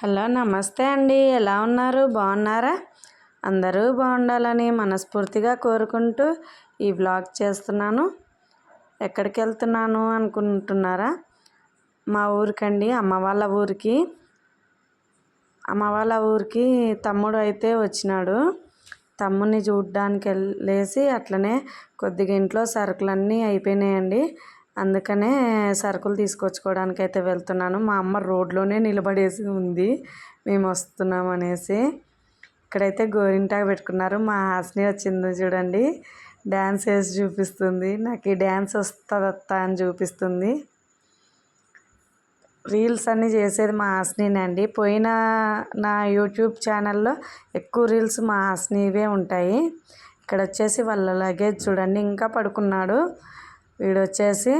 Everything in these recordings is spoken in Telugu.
హలో నమస్తే అండి. ఎలా ఉన్నారు? బాగున్నారా? అందరూ బాగుండాలని మనస్ఫూర్తిగా కోరుకుంటూ ఈ వ్లాగ్ చేస్తున్నాను. ఎక్కడికి వెళ్తున్నాను అనుకుంటున్నారా? మా ఊరికండి, అమ్మ వాళ్ళ ఊరికి తమ్ముడు అయితే వచ్చినాడు. తమ్ముడిని చూడ్డానికి వెళ్ళేసి అట్లనే కొద్దిగా ఇంట్లో సరుకులన్నీ అయిపోయినాయండి. అందుకనే సరుకులు తీసుకొచ్చుకోవడానికి అయితే వెళ్తున్నాను. మా అమ్మ రోడ్లోనే నిలబడేసి ఉంది మేము వస్తున్నాం అనేసి. ఇక్కడైతే గోరింటాకు పెట్టుకున్నారు. మా హాస్ని వచ్చింది చూడండి, డ్యాన్స్ వేసి చూపిస్తుంది. నాకు ఈ డ్యాన్స్ వస్తుందత్తా అని చూపిస్తుంది. రీల్స్ అన్నీ చేసేది మా హాస్నినే పోయిన నా యూట్యూబ్ ఛానల్లో ఎక్కువ రీల్స్ మా హాస్నివే ఉంటాయి. ఇక్కడ వచ్చేసి వాళ్ళ లగేజ్ చూడండి, ఇంకా పడుకున్నాడు. వీడు వచ్చేసి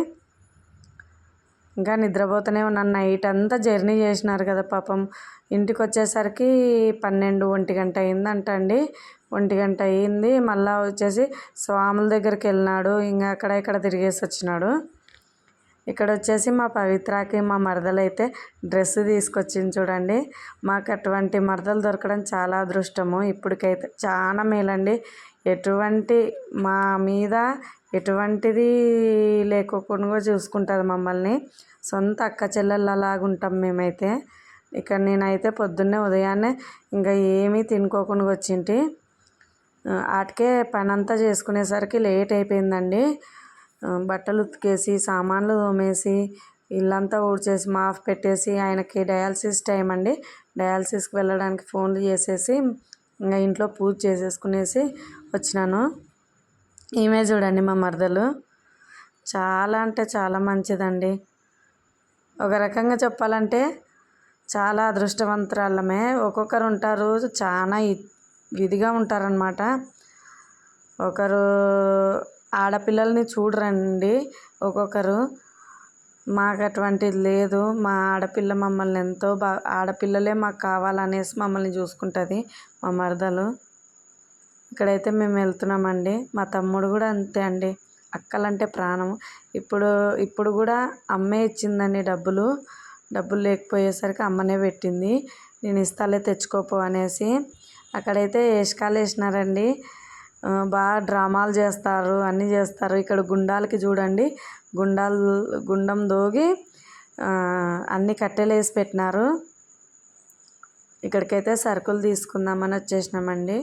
ఇంకా నిద్రపోతూనే ఉన్నాను. నైట్ అంతా జర్నీ చేసినారు కదా పాపం. ఇంటికి వచ్చేసరికి 12-1 గంట అయిందంట అండి. 1 గంట అయింది. మళ్ళీ వచ్చేసి స్వాముల దగ్గరికి వెళ్ళినాడు. ఇంకా అక్కడ ఇక్కడ తిరిగేసి వచ్చినాడు. ఇక్కడ వచ్చేసి మా పవిత్రకి మా మరదలైతే డ్రెస్ తీసుకొచ్చింది చూడండి. మాకు అటువంటి మరదలు దొరకడం చాలా అదృష్టము. ఇప్పటికైతే చాలా మేలండి. మా మీద ఎటువంటిది లేకోకుండా చూసుకుంటుంది మమ్మల్ని. సొంత అక్క చెల్లెళ్ళలాగుంటాం మేమైతే. ఇక్కడ నేనైతే పొద్దున్నే ఉదయాన్నే ఇంకా ఏమీ తినుకోకుండా వచ్చింటి. ఆటికే పని అంతా చేసుకునేసరికి లేట్ అయిపోయిందండి. బట్టలు ఉతికేసి సామాన్లు తోమేసి ఇల్లంతా ఊడ్చేసి మాఫ్ పెట్టేసి ఆయనకి డయాలసిస్ టైం అండి. డయాలసిస్కి వెళ్ళడానికి ఫోన్లు చేసేసి ఇంకా ఇంట్లో పూజ చేసేసుకునేసి వచ్చినాను. ఈమె చూడండి మా మరదలు, చాలా అంటే చాలా మంచిదండి. ఒక రకంగా చెప్పాలంటే చాలా అదృష్టవంతురాళ్ళమే. ఒక్కొక్కరు ఉంటారు చాలా ఇదిగా ఉంటారనమాట. ఒకరు ఆడపిల్లల్ని చూడరండి ఒక్కొక్కరు. మాకు అటువంటిది లేదు. మా ఆడపిల్ల మమ్మల్ని ఎంతో ఆడపిల్లలే మాకు కావాలనేసి మమ్మల్ని చూసుకుంటుంది మా మరదలు. ఇక్కడైతే మేము వెళ్తున్నామండి. మా తమ్ముడు కూడా అంతే అండి, అక్కలంటే ప్రాణం. ఇప్పుడు కూడా అమ్మే ఇచ్చిందండి డబ్బులు లేకపోయేసరికి అమ్మనే పెట్టింది. నేను ఇస్తాలే తెచ్చుకోపో అనేసి. అక్కడైతే వేషకాలు వేసినారండి, బాగా డ్రామాలు చేస్తారు, అన్నీ చేస్తారు. ఇక్కడ గుండాలకి చూడండి, గుండం దోగి అన్ని కట్టెలు వేసి పెట్టినారు. ఇక్కడికైతే సరుకులు తీసుకుందామని వచ్చేసినామండి.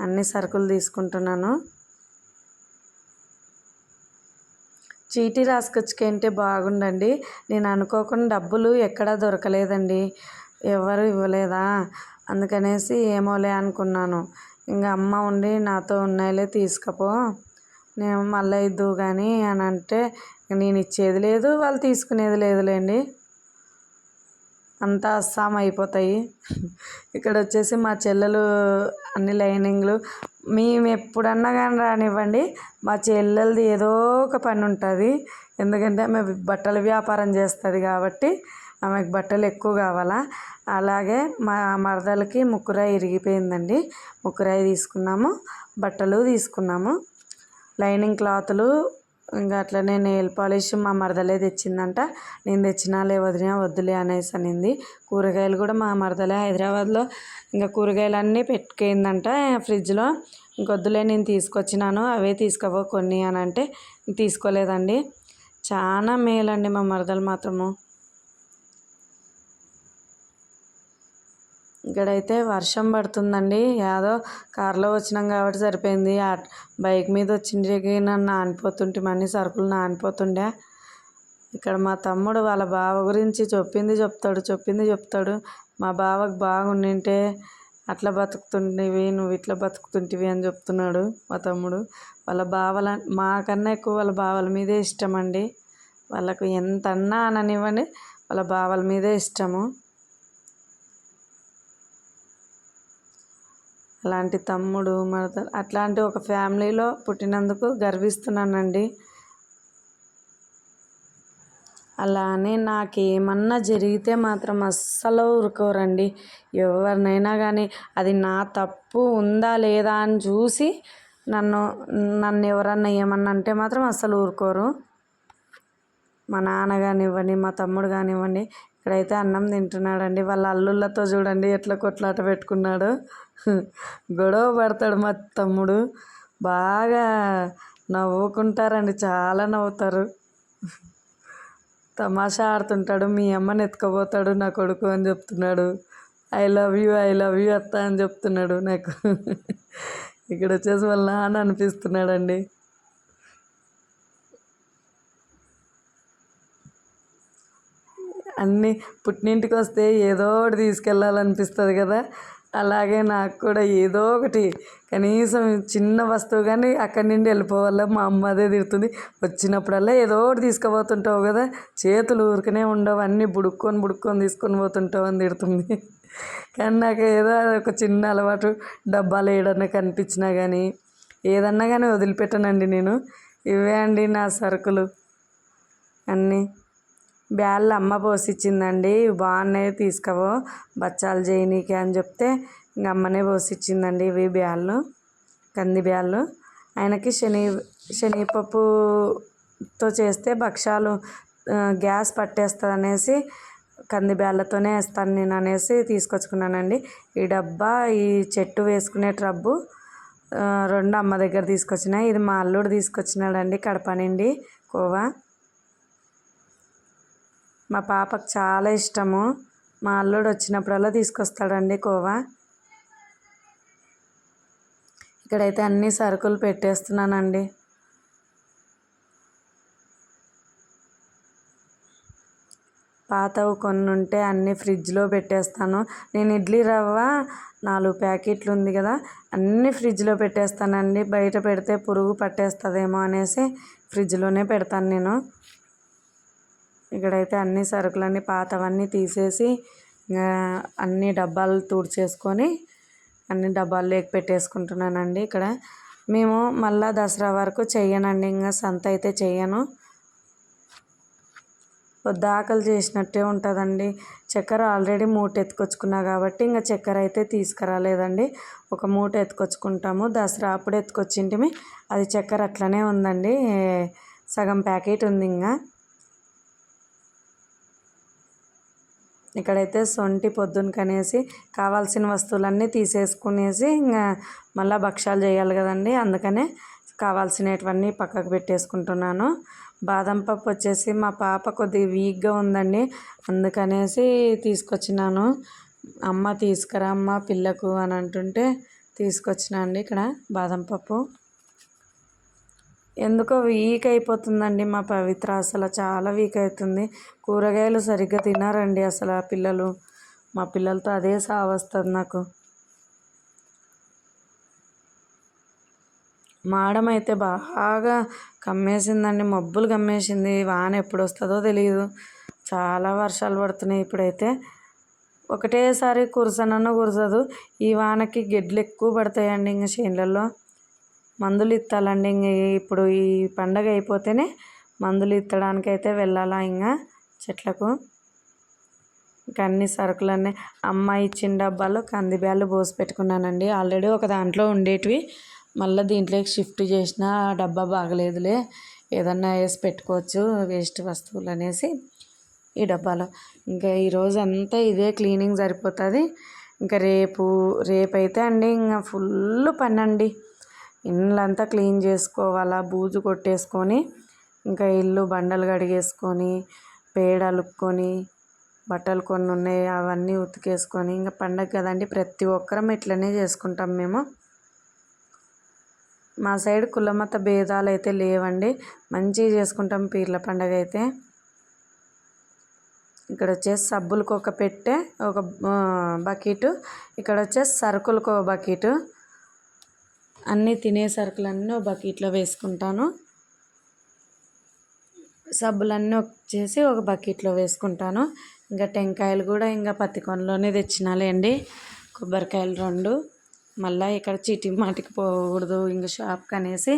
అన్ని సరుకులు తీసుకుంటున్నాను. చీటీ రాసుకొచ్చుకుంటే బాగుండండి. నేను అనుకోకుండా డబ్బులు ఎక్కడా దొరకలేదండి, ఎవరు ఇవ్వలేదా, అందుకనేసి ఏమోలే అనుకున్నాను. ఇంకా అమ్మ ఉండి నాతో ఉన్నాయిలే తీసుకపో, నేను మళ్ళీ ఇద్దువు కానీ అని అంటే నేను ఇచ్చేది లేదు, వాళ్ళు తీసుకునేది లేదులేండి. అంతా అస్సాం అయిపోతాయి. ఇక్కడ వచ్చేసి మా చెల్లెలు అన్ని లైనింగ్లు, మేము ఎప్పుడన్నా కానీ రానివ్వండి మా చెల్లెలది ఏదో ఒక పని ఉంటుంది. ఎందుకంటే ఆమె బట్టల వ్యాపారం చేస్తుంది కాబట్టి ఆమెకు బట్టలు ఎక్కువ కావాలా. అలాగే మా మరదలకి ముక్కురాయి ఇరిగిపోయిందండి. ముక్కురాయి తీసుకున్నాము, బట్టలు తీసుకున్నాము, లైనింగ్ క్లాతులు, ఇంకా అట్లనే నెయిల్ పాలిష్ మా మరదలే తెచ్చిందంట. నేను తెచ్చినాలే వదినా వద్దులే అనేసి అనింది. కూరగాయలు కూడా మా మరదలే హైదరాబాద్లో ఇంకా కూరగాయలన్నీ పెట్టుకుందంట ఫ్రిడ్జ్లో. ఇంకొద్దులే నేను తీసుకొచ్చినాను అవే తీసుకపో కొన్ని అని అంటే తీసుకోలేదండి. చాలా మేలండి మా మరదలు మాత్రము. ఇక్కడైతే వర్షం పడుతుందండి. ఏదో కారులో వచ్చినాం కాబట్టి సరిపోయింది. బైక్ మీద వచ్చిండ్రికి నన్ను నానిపోతుంటే సరుకులు నానిపోతుండే. ఇక్కడ మా తమ్ముడు వాళ్ళ బావ గురించి చెప్పింది చెప్తాడు. మా బావకు బాగుండింటే అట్లా బతుకుతుంటివి, నువ్వు ఇట్లా బతుకుతుంటివి అని చెప్తున్నాడు మా తమ్ముడు. మాకన్నా ఎక్కువ వాళ్ళ బావల మీదే ఇష్టం అండి. వాళ్ళకు ఎంత అన్నా అననివ్వండి, వాళ్ళ బావల మీదే ఇష్టము. అలాంటి తమ్ముడు మరదలు, అట్లాంటి ఒక ఫ్యామిలీలో పుట్టినందుకు గర్విస్తున్నానండి. అలానే నాకేమన్నా జరిగితే మాత్రం అస్సలు ఊరుకోరండి. ఎవరినైనా కానీ అది నా తప్పు ఉందా లేదా అని చూసి నన్ను ఎవరన్నా ఏమన్నా అంటే మాత్రం అస్సలు ఊరుకోరు. మా నాన్న కానివ్వండి, మా తమ్ముడు కానివ్వండి, ఇక్కడైతే అన్నం తింటున్నాడండి. వాళ్ళ అల్లుళ్ళతో చూడండి ఎట్లా కొట్లాట పెట్టుకున్నాడు. గొడవ పడతాడు మా తమ్ముడు. బాగా నవ్వుకుంటారండి, చాలా నవ్వుతారు. తమాషా ఆడుతుంటాడు. మీ అమ్మని ఎత్తుకోబోతాడు నా కొడుకు అని చెప్తున్నాడు. ఐ లవ్ యూ అత్త అని చెప్తున్నాడు నాకు. ఇక్కడ వచ్చేసి వాళ్ళ నాన్న అనిపిస్తున్నాడండి. అన్నీ పుట్టినింటికి వస్తే ఏదో ఒకటి తీసుకెళ్ళాలనిపిస్తుంది కదా, అలాగే నాకు కూడా ఏదో ఒకటి కనీసం చిన్న వస్తువు కానీ అక్కడి నుండి వెళ్ళిపోవాలా. మా అమ్మ అదే తిడుతుంది, వచ్చినప్పుడల్లా ఏదో ఒకటి తీసుకుపోతుంటావు కదా, చేతులు ఊరికనే ఉండవు, అన్నీ బుడుక్కొని తీసుకొని పోతుంటావు అని తిడుతుంది. కానీ నాకు ఏదో ఒక చిన్న అలవాటు, డబ్బాలు ఏడన్నా కనిపించినా కానీ ఏదన్నా కానీ వదిలిపెట్టనండి నేను. ఇవే అండి నా సరుకులు అన్నీ. బ్యాళ్ళు అమ్మ పోసిచ్చిందండి, బాగున్నాయి తీసుకోవో బచ్చాలు చేయనీకి అని చెప్తే ఇంక అమ్మనే పోసిచ్చిందండి. ఇవి బ్యాళ్ళు, కంది బ్యాళ్ళు. ఆయనకి శనగపప్పుతో చేస్తే భక్షాలు గ్యాస్ పట్టేస్తుంది అనేసి కంది బ్యాళ్ళతోనే వేస్తాను నేను అనేసి తీసుకొచ్చుకున్నానండి. ఈ డబ్బా, ఈ చెట్టు వేసుకునే ట్రబ్బు 2 అమ్మ దగ్గర తీసుకొచ్చిన. ఇది మా అల్లుడు తీసుకొచ్చినాడండి కడప నుండి కోవా. మా పాపకు చాలా ఇష్టము. మా అల్లుడు వచ్చినప్పుడల్లా తీసుకొస్తాడండి కోవా. ఇక్కడైతే అన్ని సరుకులు పెట్టేస్తున్నానండి. పాతవి కొన్ని ఉంటే అన్నీ ఫ్రిడ్జ్లో పెట్టేస్తాను. నేను ఇడ్లీ రవ్వ 4 ప్యాకెట్లు ఉంది కదా, అన్నీ ఫ్రిడ్జ్లో పెట్టేస్తానండి. బయట పెడితే పురుగు పట్టేస్తుందేమో అనేసి ఫ్రిడ్జ్లోనే పెడతాను నేను. ఇక్కడైతే అన్ని సరుకులన్నీ పాతవన్నీ తీసేసి అన్ని డబ్బాలు తుడిచేసుకొని అన్ని డబ్బాల్లోకి పెట్టేసుకుంటున్నానండి. ఇక్కడ మేము మళ్ళీ దసరా వరకు చెయ్యనండి, ఇంకా సంత అయితే చెయ్యను. పొద్దాకలు చేసినట్టే ఉంటుందండి. చక్కెర ఆల్రెడీ 3 ఎత్తుకొచ్చుకున్నా కాబట్టి ఇంకా చక్కెర అయితే తీసుకురాలేదండి. ఒక 3 ఎత్తుకొచ్చుకుంటాము. దసరా అప్పుడు ఎత్తుకొచ్చింటిమి, అది చక్కెర అట్లనే ఉందండి, సగం ప్యాకెట్ ఉంది. ఇంకా ఇక్కడైతే సొంటి పొద్దునకనేసి కావాల్సిన వస్తువులన్నీ తీసేసుకునేసి ఇంకా మళ్ళీ భక్షాలు చేయాలి కదండి, అందుకనే కావాల్సినవన్నీ పక్కకు పెట్టేసుకుంటున్నాను. బాదం పప్పు వచ్చేసి మా పాప కొద్దిగా వీక్గా ఉందండి, అందుకనేసి తీసుకొచ్చినాను. అమ్మ తీసుకురా అమ్మ పిల్లకు అని అంటుంటే తీసుకొచ్చినా అండి ఇక్కడ బాదం పప్పు. ఎందుకో వీక్ అయిపోతుందండి మా పవిత్ర, అసలు చాలా వీక్ అవుతుంది. కూరగాయలు సరిగ్గా తినారండి అసలు ఆ పిల్లలు. మా పిల్లలతో అదే సావస్తుంది నాకు. మాడం అయితే బాగా కమ్మేసిందండి, మబ్బులు కమ్మేసింది. వాన ఎప్పుడు వస్తుందో తెలియదు. చాలా వర్షాలు పడుతున్నాయి ఇప్పుడైతే. ఒకటేసారి కురసదు. ఈ వానకి గెడ్లు ఎక్కువ పడతాయండి. ఇంకా చేనులలో మందులు ఇత్తాలండి. ఇంక ఇప్పుడు ఈ పండగ అయిపోతేనే మందులు ఇత్తడానికైతే వెళ్ళాలా ఇంకా చెట్లకు. ఇంకా అన్ని సరుకులన్నీ అమ్మ ఇచ్చిన డబ్బాలో కంది బ్యాళ్ళు పోసి పెట్టుకున్నానండి. ఆల్రెడీ ఒక దాంట్లో ఉండేటివి మళ్ళీ దీంట్లోకి షిఫ్ట్ చేసిన. డబ్బా బాగలేదులే, ఏదన్నా వేసి పెట్టుకోవచ్చు వేస్ట్ వస్తువులు అనేసి ఈ డబ్బాలో. ఇంకా ఈరోజు అంతా ఇదే క్లీనింగ్ సరిపోతుంది. ఇంకా రేపైతే అండి ఇంకా ఫుల్ పని అండి. ఇల్లంతా క్లీన్ చేసుకోవాలా, బూజు కొట్టేసుకొని ఇంకా ఇల్లు బండలు కడిగేసుకొని పేడ అలుక్కొని బట్టలు కొన్ని ఉన్నాయి అవన్నీ ఉతికేసుకొని, ఇంకా పండగ కదండి ప్రతి ఒక్కరం ఇట్లనే చేసుకుంటాం మేము. మా సైడ్ కులమత భేదాలు అయితే లేవండి, మంచిగా చేసుకుంటాం పీర్ల పండగ అయితే. ఇక్కడ వచ్చేసి సబ్బులకు ఒక పెట్టె, ఒక బకెట్, ఇక్కడ వచ్చేసి సరుకులకు ఒక బకెట్, అన్నీ తినే సరుకులన్నీ ఒక బకెట్లో వేసుకుంటాను. సబ్బులన్నీ వచ్చేసి ఒక బకెట్లో వేసుకుంటాను. ఇంకా టెంకాయలు కూడా ఇంకా పత్తికొనలోనే తెచ్చినాలేండి, కొబ్బరికాయలు 2. మళ్ళీ ఇక్కడ చీటీ మాటికి పోకూడదు ఇంకా షాప్కి అనేసి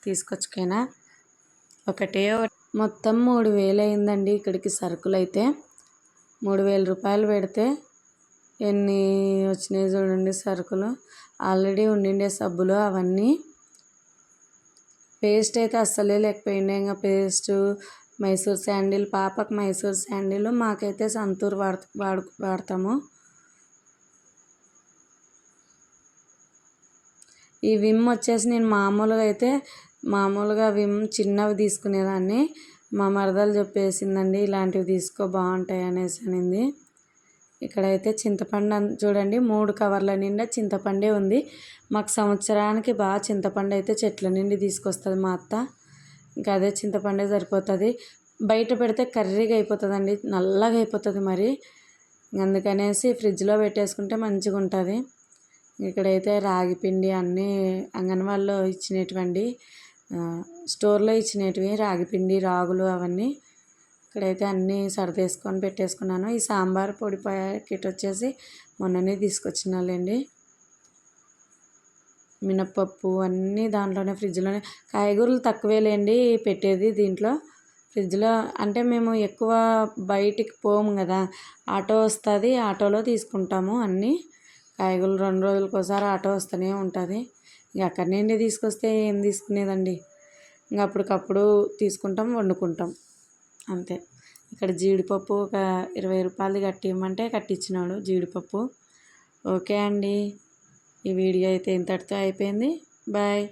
తీసుకొచ్చుకైనా మొత్తం 3000 అయిందండి ఇక్కడికి సరుకులు అయితే. 3000 రూపాయలు పెడితే ఎన్ని వచ్చినాయి చూడండి సరుకులు. ఆల్రెడీ ఉండిండే సబ్బులు అవన్నీ. పేస్ట్ అయితే అస్సలే లేకపోయిండే, ఇంకా పేస్ట్ మైసూర్ శాండిల్, పాపకు మైసూర్ శాండిల్, మాకైతే సంతూర్ వాడతాము. ఈ విమ్ వచ్చేసి నేను మామూలుగా విమ్ చిన్నవి తీసుకునేదాన్ని. మా మరదలు చెప్పేసిందండి ఇలాంటివి తీసుకో బాగుంటాయి అనేసి అనింది. ఇక్కడైతే చింతపండు చూడండి 3 కవర్ల నిండా చింతపండే ఉంది. మాకు సంవత్సరానికి బాగా చింతపండు అయితే చెట్ల నుండి తీసుకొస్తుంది మా అత్త. ఇంకా అదే చింతపండే సరిపోతుంది. బయట పెడితే కర్రీగా అయిపోతుందండి, నల్లగా అయిపోతుంది మరి. అందుకనేసి ఫ్రిడ్జ్లో పెట్టేసుకుంటే మంచిగా ఉంటుంది. ఇక్కడైతే రాగి పిండి అన్నీ అంగన్వాడీలో ఇచ్చినటువంటి స్టోర్లో ఇచ్చినవి రాగి పిండి, రాగులు అవన్నీ ఇక్కడైతే అన్నీ సర్దేసుకొని పెట్టేసుకున్నాను. ఈ సాంబార్ పొడి ప్యాకెట్ వచ్చేసి మొన్ననే తీసుకొచ్చినాలేండి. మినప్పప్పు అన్నీ దాంట్లోనే ఫ్రిడ్జ్లోనే. కాయగూరలు తక్కువేలేండి పెట్టేది దీంట్లో ఫ్రిడ్జ్లో. అంటే మేము ఎక్కువ బయటికి పోము కదా, ఆటో వస్తుంది, ఆటోలో తీసుకుంటాము అన్నీ. కాయగూరలు 2 రోజులకు ఒకసారి ఆటో వస్తూనే ఉంటుంది. ఇంక అక్కడి నుండి తీసుకొస్తే ఏం తీసుకునేదండి, ఇంక అప్పటికప్పుడు తీసుకుంటాం, వండుకుంటాం అంతే. ఇక్కడ జీడిపప్పు ఒక 20 రూపాయలది కట్టిమంటే కట్టించినాడు జీడిపప్పు. ఓకే అండి, ఈ వీడియో అయితే ఇంతటితో అయిపోయింది. బాయ్.